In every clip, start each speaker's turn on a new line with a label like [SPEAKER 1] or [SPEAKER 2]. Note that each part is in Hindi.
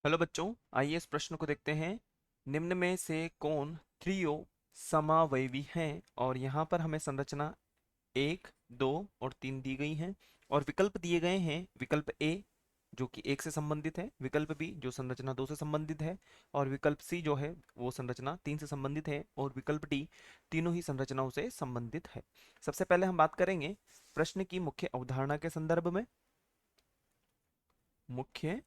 [SPEAKER 1] हेलो बच्चों, आइए इस प्रश्न को देखते हैं। निम्न में से कौन त्रियो समावयवी हैं? और यहाँ पर हमें संरचना 1, 2 और 3 दी गई हैं और विकल्प दिए गए हैं। विकल्प ए जो कि 1 से संबंधित है, विकल्प बी जो संरचना 2 से संबंधित है और विकल्प सी जो है वो संरचना 3 से संबंधित है और विकल्प डी तीनों ही संरचनाओं से संबंधित है। सबसे पहले हम बात करेंगे प्रश्न की मुख्य अवधारणा के संदर्भ में। मुख्य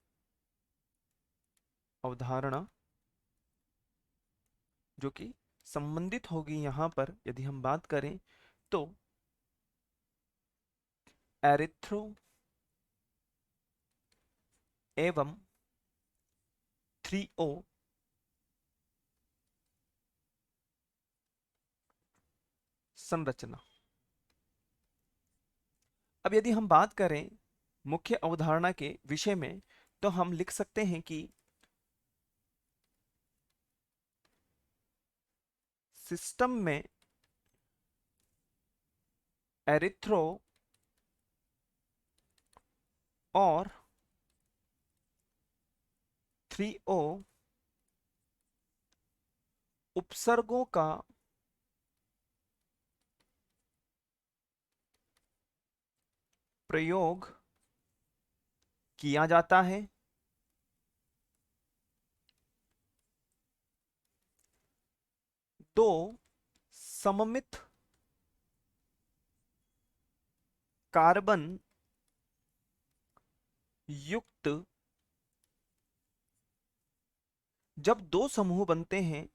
[SPEAKER 1] अवधारणा जो कि संबंधित होगी यहाँ पर यदि हम बात करें तो एरिथ्रो एवं थ्रीओ संरचना। अब यदि हम बात करें मुख्य अवधारणा के विषय में तो हम लिख सकते हैं कि सिस्टम में एरिथ्रो और थ्रीओ उपसर्गों का प्रयोग किया जाता है। दो सममित कार्बन युक्त जब दो समूह बनते हैं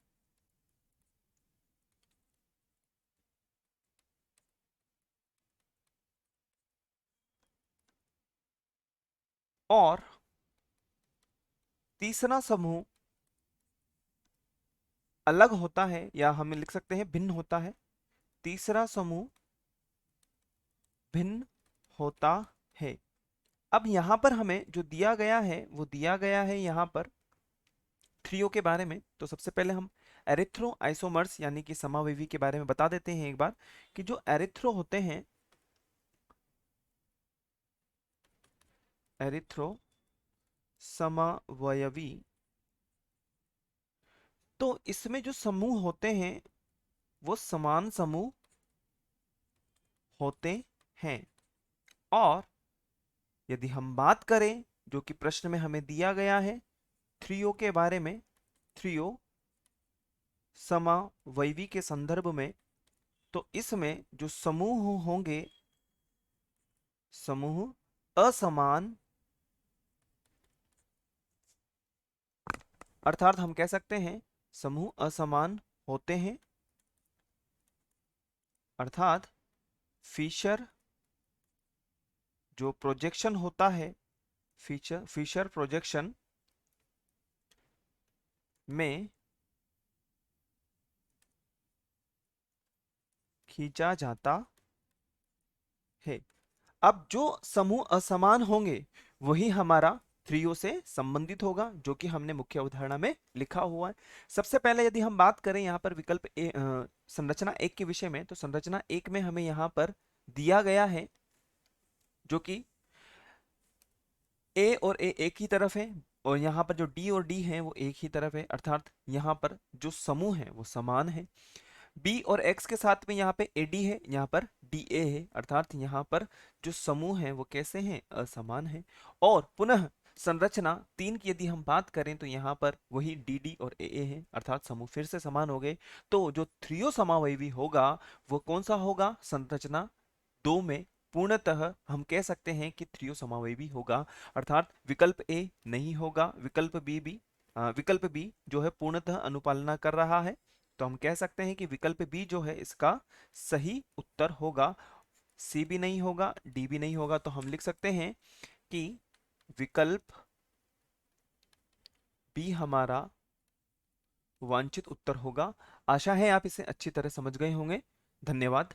[SPEAKER 1] और तीसरा समूह अलग होता है या हम लिख सकते हैं भिन्न होता है। तीसरा समूह भिन्न होता है। अब यहां पर हमें जो दिया गया है वो दिया गया है यहां पर थ्रियो के बारे में। तो सबसे पहले हम एरिथ्रो आइसोमर्स यानी कि समावयवी के बारे में बता देते हैं एक बार कि जो एरिथ्रो होते हैं, एरिथ्रो समावयवी, तो इसमें जो समूह होते हैं वो समान समूह होते हैं। और यदि हम बात करें जो कि प्रश्न में हमें दिया गया है थ्रियो के बारे में, थ्रियो समावयवी के संदर्भ में, तो इसमें जो समूह होंगे समूह असमान, अर्थात हम कह सकते हैं समूह असमान होते हैं। अर्थात फिशर जो प्रोजेक्शन होता है, फिशर प्रोजेक्शन में खींचा जाता है। अब जो समूह असमान होंगे वही हमारा थ्रियो से संबंधित होगा जो कि हमने मुख्य अवधारणा में लिखा हुआ है। सबसे पहले यदि हम बात करें यहाँ पर विकल्प संरचना 1 के विषय में, तो संरचना 1 में हमें यहाँ पर दिया गया है जो कि ए और ए एक ही तरफ है और यहाँ पर जो डी और डी है वो एक ही तरफ है। अर्थात यहाँ पर जो समूह है वो समान है। बी और एक्स के साथ में यहाँ पे ए डी है, यहाँ पर डी ए है। अर्थात यहाँ पर जो समूह है वो कैसे हैं? असमान है। और पुनः संरचना 3 की यदि हम बात करें तो यहाँ पर वही डी डी और ए है, अर्थात समूह फिर से समान हो गए। तो जो थ्रियो समावयवी होगा वो कौन सा होगा? संरचना 2 में पूर्णतः हम कह सकते हैं कि थ्रियो समावयवी होगा। अर्थात विकल्प ए नहीं होगा, विकल्प बी जो है पूर्णतः अनुपालना कर रहा है। तो हम कह सकते हैं कि विकल्प बी जो है इसका सही उत्तर होगा। सी भी नहीं होगा, डी भी नहीं होगा, तो हम लिख सकते हैं कि विकल्प बी हमारा वांछित उत्तर होगा। आशा है आप इसे अच्छी तरह समझ गए होंगे। धन्यवाद।